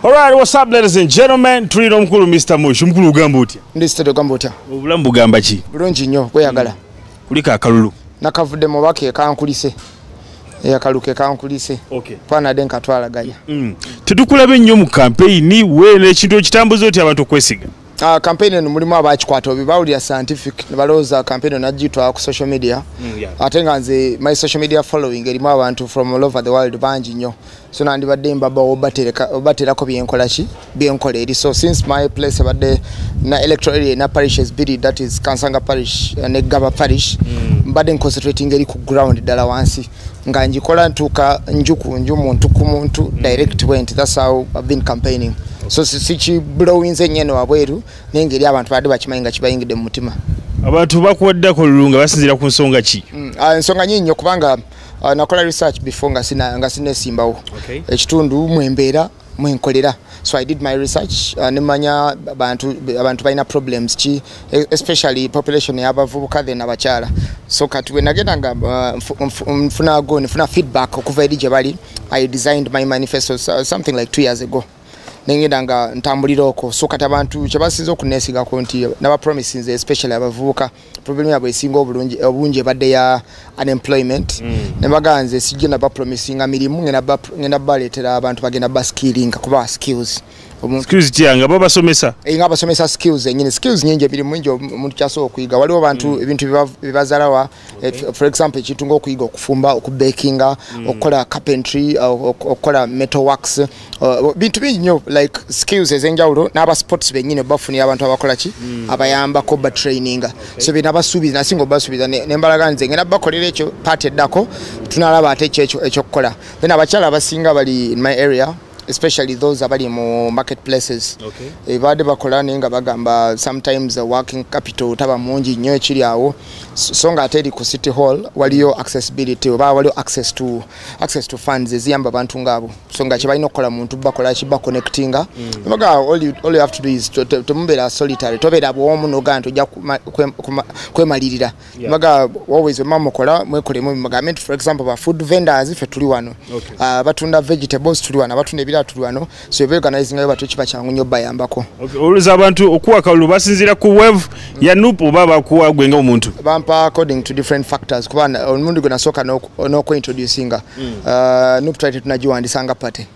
Alright, what's up ladies and gentlemen? Tulino mkulu Mr. Mush, mkulu ugamba otya? Ndi studio gamba otya? Obulamu bugamba ki? Bulungi nnyo, kweyagala. Kulika akalulu. Nakavudde mu bake kankulise. Yakaluke kankulise. Okay. Pana den katwala ganya. Tetukulabe nnyo mu campaign weene ekintu kitambuzo oti abantu okwesiga. Campaign eno mulimu abakikwata obibawulira scientific ne balooza campaign najitwa ku social media. Ate nga nze my social media following erimu abantu from all over the world bangi nnyo. So nandibadde mbaba obaterako byenkola ki byenkola eri. So since my place abadde na electoral area na parishes bidi, that is Kansanga parish ne Gaba parish, mbadde concentrating eri ku ground dala wansi nga njikola ntuka nju muntu ku muntu direct went. That's how I've been campaigning. So sichi blowinze nyeno wabweru nengeri abantu badde bakimayinga kibayingide mu mutima. Abantu bakuwaddako lulunga basinzira ku nsonga ki? Ensonga nyingi okubanga nakola research before nga sinesimbawo. Ekitundu mwembeera mwenkolera. So I did my research nemanya abantu balina problems ki, especially population y'abavubuka then abakyala. So kati we nagenda nga nfuna feedback okuva eri gye bali. I designed my manifesto something like 2 years ago. Nengenda nga ntambuliroko. So kati abantu kyebasinza okunesiga ko nti naba promises especially abavubuka problem yabwe esinga obulungi ebadde ya unemployment. Nebaganze sijje naba promising mirimu ngenda baleetera abantu bagenda baskilling kuba skills. Skills tyanga baba somesa. Nga basomesa skills nyine skills nyingi biri mungi omuntu kyaso okuyiga. Waliwo abantu ebintu bibazalawa, for example ekitunga okuyiga okufumba, okubakinga, okukola carpentry, okukola metalworks, bintu bingi nnyo like skills ezenjawulo n'aba sports benyine bafunira abantu abakola ki abayamba ko ba training. So bina basubiza nasingo basubiza nembalaganze ngena bakolera ekyo part eddako tunalaba ate ekyo okukola. Then abakyala abasinga bali in my area, especially those abali mu marketplaces. Bade bakola nenga bagamba sometimes working capital taba mungi nnyo ekiri awo. So nga ateri ku city hall waliyo accessibility oba waliyo access to funds eziyamba abantu ngabo. So nga kibalina okukola muntu bakola kiba connectinga. Baga all you have to do is to mumbera solitary tobera bwomu no ganto ja kwemalirira. Baga always mama kola mwekole mu magament, for example ba food vendors ife tuli wano. Batunda vegetables tuli wano, batunda tulwano. So you organizing aba tuchipa changu nyo bayambako. Oluza abantu okuwa kalulu basinzira ku wave ya nupo baba kuwa gwenga omuntu. Bampa according to different factors. Kubana omuntu gona soka no ko introducinga. Nupo try tunajiwandisanga pate.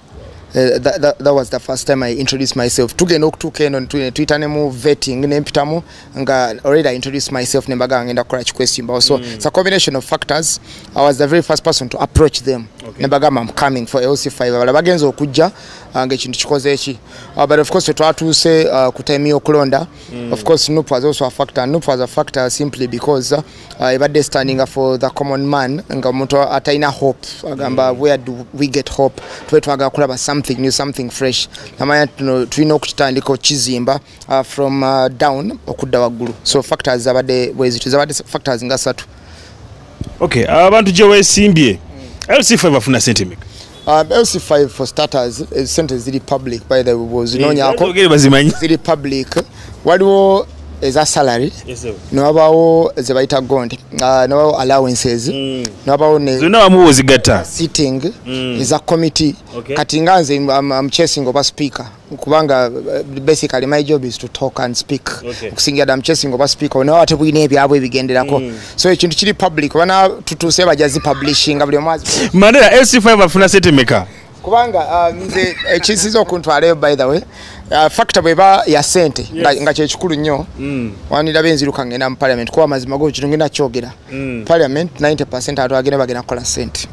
That was the first time I introduced myself. Tugenda okutuka no Twitter nemu vetting nempitamu nga already I introduced myself nembaga ngenda kola question. So it's a combination of factors. I was the very first person to approach them. Nembaga I'm coming for LC5 abagenza okujja nga ekintu kikoze eki. But of course twatuse ku time okulonda. Of course Nup was also a factor. Nup was a factor simply because ibadde standing for the common man nga omuntu ataina hope agamba where do we get hope twetwaga kulaba something new, something fresh. Namanya tulina okutandika okizimba from down okudda waggulu. So factors abadde zabadde factors nga 3. Okay, abantu gye weesimbye LC5 afuna sentiment. LC5 for starters is sent as the public by the was nonyako the public waliwo eza salary nobawo zebaita gondi no allowances nobawo ne zona amuwozi gata sitting is a committee kati nganze I'm chasing over speaker kubanga basically my job is to talk and speak kusinga I'm chasing over speaker no ate bwine byabwe bigenderako. So ekintu kiri public wana tutuse bajazi publishing buli mwazi Mandela LC5 afuna setemeka kubanga nze ekisizo kuntwale by the way factor bweba ya sente nga kyekikulu nnyo wanira benziruka ngenda mu parliament kwa mazima go kitungina kyogera parliament 90% atwagenda bagenda kola sente.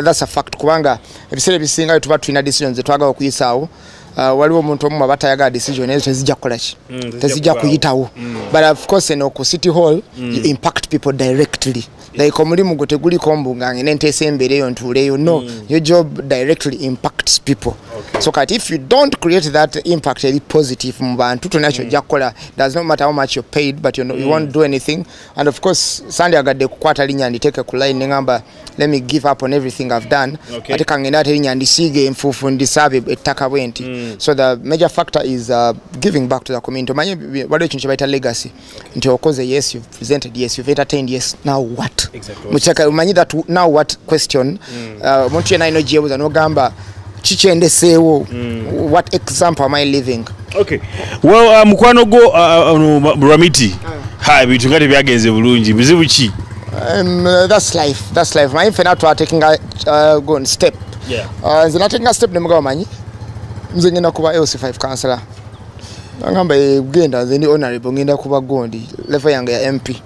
That's a fact kubanga ebisere bisinga tuba tulina decisions etwaga okuyisaawo. Waliwo omuntu omu abatayaga decision ezo tezijja kukola ki tezijja kuyitawo. But of course ku city hall you impact people directly. Like omulimu gwe teguliko mbungange nentese embere yo ntuleyo. No, your job directly impacts people. So if you don't create that impact really positive mu bantu tunacho jakola, does not matter how much you're paid, but you won't do anything. And of course Sunday agadde kukwata linya nditeke ku line ngamba let me give up on everything I've done. Ate kangenda ate linya ndisige enfufu ndisabe ettaka bwenti. So the major factor is giving back to the community. Manye waliwo ekintu kyebayita legacy. Nti okoze yes, you've presented yes, you've entertained yes, now what? Muchaka umanyi that now what question. Omuntu yena ino jebuza no gamba chichendeseewo what example am I living? Okay. Well, mukwano go Ramiti. Ha, bitu ngati byagenze bulungi. Bizibu ki? That's life. My friend are taking a good step. Yeah. Nzina taking a step nemugaba manyi. Nze ngenda kuba LC5 councillor. Ngamba genda nze ndi honorable ngenda kuba gondi level yange ya MP.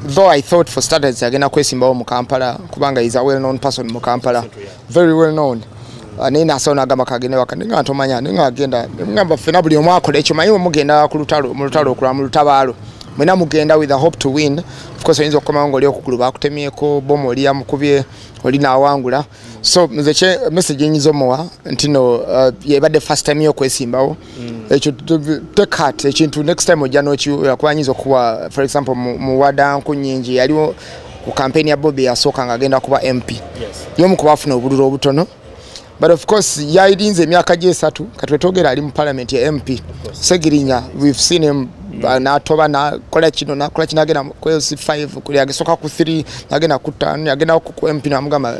Though I thought for starters agenda kwesimbawo mu Kampala kubanga is a well known person mu Kampala. Very well known. Nina sona gamba kagene wakandinga ntomanya ninga agenda ngamba fena buli omwakola ekyo manyi mugenda ku lutalo mu lutabalo mwena mugenda with a hope to win. Of course yinzo koma ngoli okugulu bakutemyeko bomo oli amukubye oli na awangula. So mzeche message nyizo mowa ntino yebade first time yo kwesimbawo ekyo take heart ekintu next time ojano ekyo yakwanyizo kuwa for example mu wada nkunyingi yaliwo ku campaign ya Bobby yasoka ngagenda kuba MP. Yes. Yomu kubafuna obululu obutono. But of course, yaidinze myaka jesatu katwetogera ali mu parliament ya MP. Segirinya, we've seen him na toba na kola kino na kola kinagena ku LC5 kuli agesoka ku 3 agena ku 5 agena ku MP na mugamba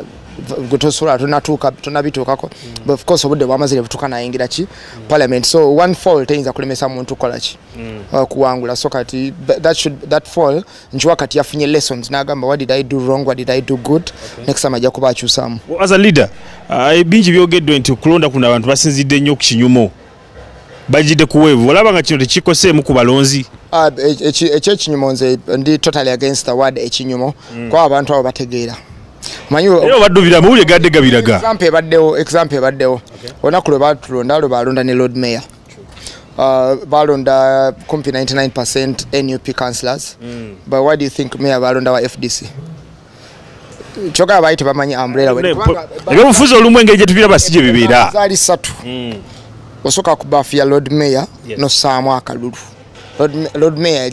gotosura tunatuka tunabitokako. But of course obudde bwamazire butuka na yingira ki parliament. So one fall tayinza kulemesa muntu kola ki kuwangula. So kati that fall nchwa kati yafunye lessons nagamba what did I do wrong, what did I do good. Okay. Next time ajja kuba akyusamu. Well, as a leader bingi byogeddwe nti kulonda kuna abantu basinzidde nnyo ku kinyumo bajidde kuweevu olaba nga kino tekikoseemu ku balonzi. Ekyekinyumo nze ndi totally against the word ekinyumo kwa abantu abo bategeera manyo era badubira mawulire gadde gabiraga example baddewo olunaku lwe balonda ne Lord Mayor balonda kumpi 99% NUP councillors. But why do you think Mayor balonda wa FDC? Choka abaite bamanyi umbrella we ebyobufuzi olumu engeri gye tubira basije bibeera zali 3 osoka kubafia Lord Mayor. Yes. No Samu akalulu Lord Mayor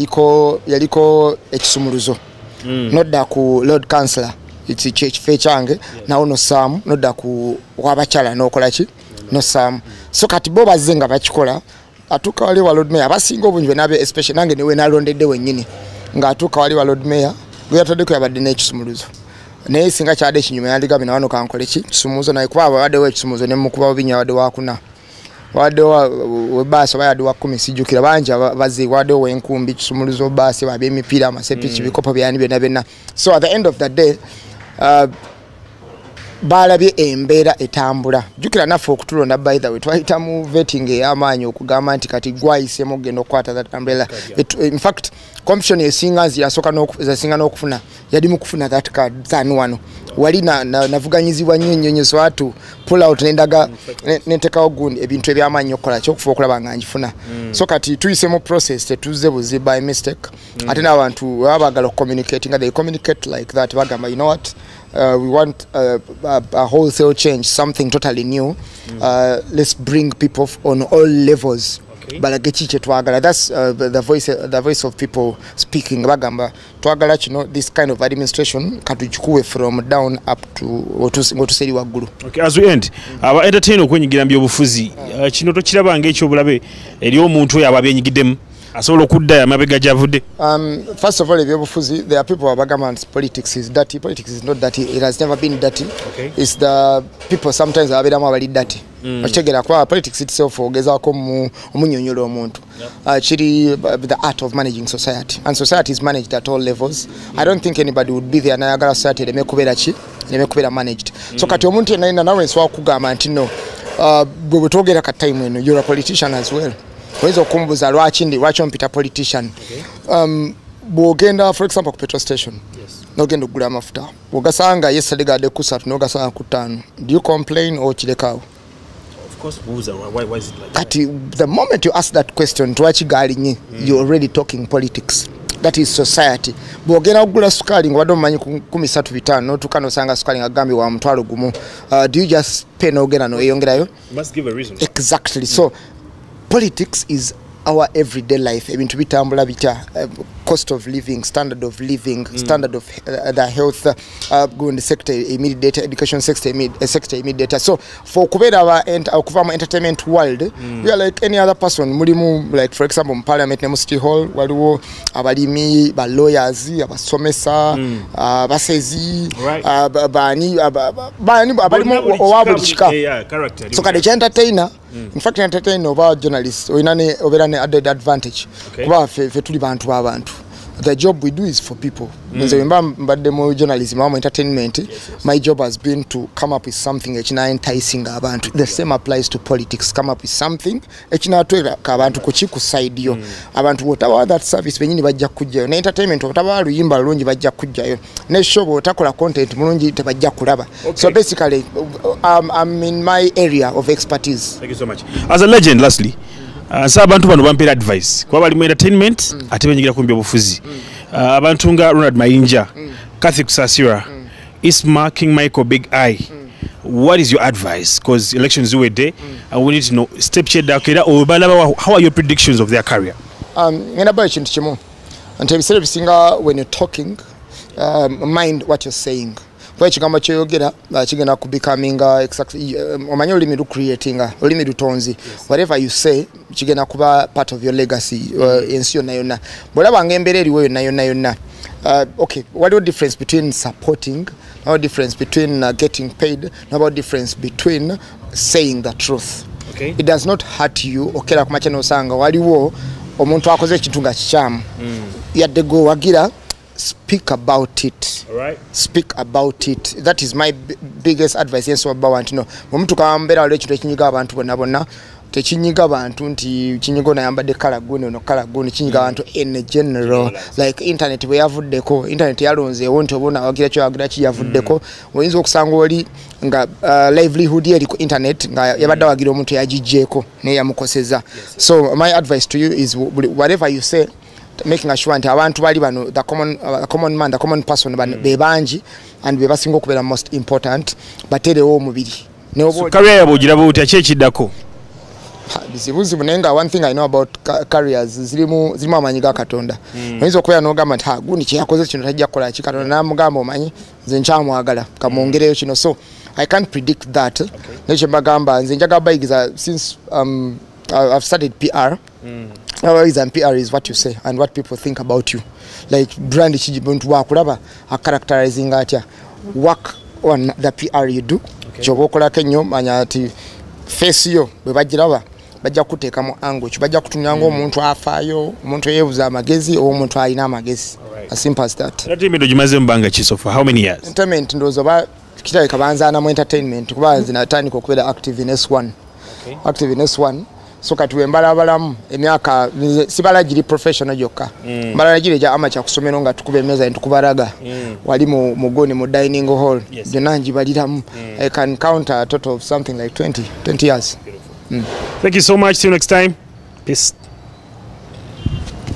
yaliko ekisumuluzo nodda ku Lord Councillor it's church fechange na ono Samu nodda ku wabachala nokola ki no Samu. So kati bo bazenga bakikola atuka wali wa Lord Mayor abasinga obunjwe nabe especially nange niwe nalondedde wennyini nga atuka wali wa Lord Mayor gwe yatadeko yabadde n'ekisumuluzo naye singa kyade ekinyuma yandigabe na wano kankole ki kisumuzo naye kuba waddewo ekisumuzo ne mukuba obinya wadde wakuna waddewo basi bayadde wa 10 sijukira banja bazi waddewo enkumbi kisumulizo basi babe emipiira amasepiki bikopo byani byonna. So at the end of the day balabye embeera etambula jukira naffe okutulonda by the way twahita mu vetting ey'amaanyi okugamba nti kati gwayisemu ogenda okwata that umbrella. In fact competition esinga yasoka n'okufuna yali mu kufuna that card than wano wali navuganyizibwa nnyo swatu pull out nendaga nentekawo gundi ebintu eby'amaanyi okukola kyokufa okulaba nga njifuna. So kati tuyisemu process tetuze buzi by mistake. Ate n'abantu baba bagala communicating they communicate like that bagamba you know what we want a wholesale change, something totally new. Let's bring people on all levels. That's the voice of people speaking. Bagamba twagala kino this kind of administration katuchukue from down up to otuseri waggulu. Okay, as we end aba entertain okwenyigira mbyobufuzi kino tokiraba ng'ekyo bulabe eri omuntu oyo ababyenyigiddemu asobola okudda amabega javudde. First of all ebyobufuzi there are people abagamba politics is dirty. Politics is not dirty, it has never been dirty. Okay. It's the people sometimes ababeeramu abali dirty. Okitegera kwa politics itself ogezaako omunyonyola omuntu. Kiri the art of managing society and society is managed at all levels. I don't think anybody would be there nayagala society ereme kubeera managed. So kati omuntu yenna nawe nswa okugamba nti no bwe bwetwogera ka time eno you're a politician as well. Wezo kumbuza lwaki ompita politician. Bwogenda for example ku petrol station. Yes. Nogenda okugula amafuta bwogasanga yesterday gadde kusatu nogasanga ku 5. Do you complain or kirekawo? Of course, why is it like that? The moment you ask that question to wachigalinye you're already talking politics. That is society. Bwogenda okugula sukali nga wadde omanyi 13 notukano sanga sukali nga gambi wa mtwalo gumu. Do you just pay nogenda no eyongerayo? Must give a reason. Exactly. So politics is our everyday life. Ebintu bitambula bitya cost of living, standard of living, standard of the health, going the sector immediate data, education sector immediate data. So for kubera okuva entertainment world, we are like any other person. Mulimu, like for example, in Parliament nemu City Hall, waliwo abalimi, ba lawyers, abasomesa, basezi, bani abalimu owabuli chika. So kade entertainer, in fact entertainer over journalists, oberane added advantage. Kuba fe tuli bantu abantu. The job we do is for people. But the journalism, entertainment, my job has been to come up with something enticing abantu. The same applies to politics. Come up with something abantu kuchiku side yo. Abantu whatever that service benyini bajja kujja. Na entertainment whatever luyimba lungi bajja kujja yo. Ne show watakola content mulungi tebajja kulaba. So basically I'm in my area of expertise. Thank you so much. As a legend, lastly, sa abantu bano bampera advice kwa bali mu entertainment ate benyigira ku byobufuzi abantu nga Ronald Mayinja, Kathy Kusasira, Isma King Michael Big Eye, what is your advice? Because elections were there and we need to know step shade dakera or how are your predictions of their career? Ngenda ba chintu kimu ante bisere bisinga when you're talking mind what you're saying. Kwa chigamba choyogera kigenda ku becoming exactly omanyo olimi du creating olimi du tonzi whatever you say kigenda kuba part of your legacy ensio na yonna bolaba ngembere eriwe na yonna okay, what is the difference between supporting, what is the difference between getting paid, what is the difference between saying the truth? Okay, it does not hurt you okera ku machano sanga waliwo omuntu akoze kitunga kichamu yadde go wagira. Speak about it. All right. Speak about it. That is my biggest advice. Yes, about you know. Omuntu kambera ole kintu kinyiga abantu bonna tekinyiga abantu nti kinyigo na yamba de kala gune no kala gune kinyiga abantu in general like internet we yavuddeko internet yalonze wonto bona wagira kyo wagira ki yavuddeko oyinza okusanga oli nga livelihood yeri ku internet nga yabadde wagira omuntu yagijjeko ne yamukoseza. So my advice to you is whatever you say, making sure nti abantu bali bano the common man, the common person bebanji and bebasinga okubeera most important baterewo omubiri so career yabo girabo uti achekiddako bizibuzi munenga. One thing I know about careers zilimu amanyiga Katonda oyinza okubeera n'ogamba nti gundi kyeyakoze kino tajja kukola ki Katonda namugamba omanyi nze nkyamwagala kamwongereyo kino. So I can't predict that. Nekyo mbagamba nze njaga bayigiza since I've studied PR. And PR is what you say and what people think about you. Like brand chijibuntu wakulaba a characterizing atya work on the PR you do. Chobokola kenyo manya ati face yo bebagiraba bajja kuteeka mu angle bajja kutunyanga omuntu afayo omuntu yebuza amagezi o omuntu alina amagezi. As simple as that. Entertainment ojimaze mbanga chiso for how many years? Entertainment ndozo ba kitale kabanza na mu entertainment kuba zinatandika okubeera active in S1. Okay. Active in S1. So katuwe mbala emyaka sibala giri professional joka mbala giri ja amateur kusomero nga tukube meza ntukubaraga wali mu goni mu dining hall jonanji baliramu. I can count a total of something like 20 years. Thank you so much. See you next time. Peace.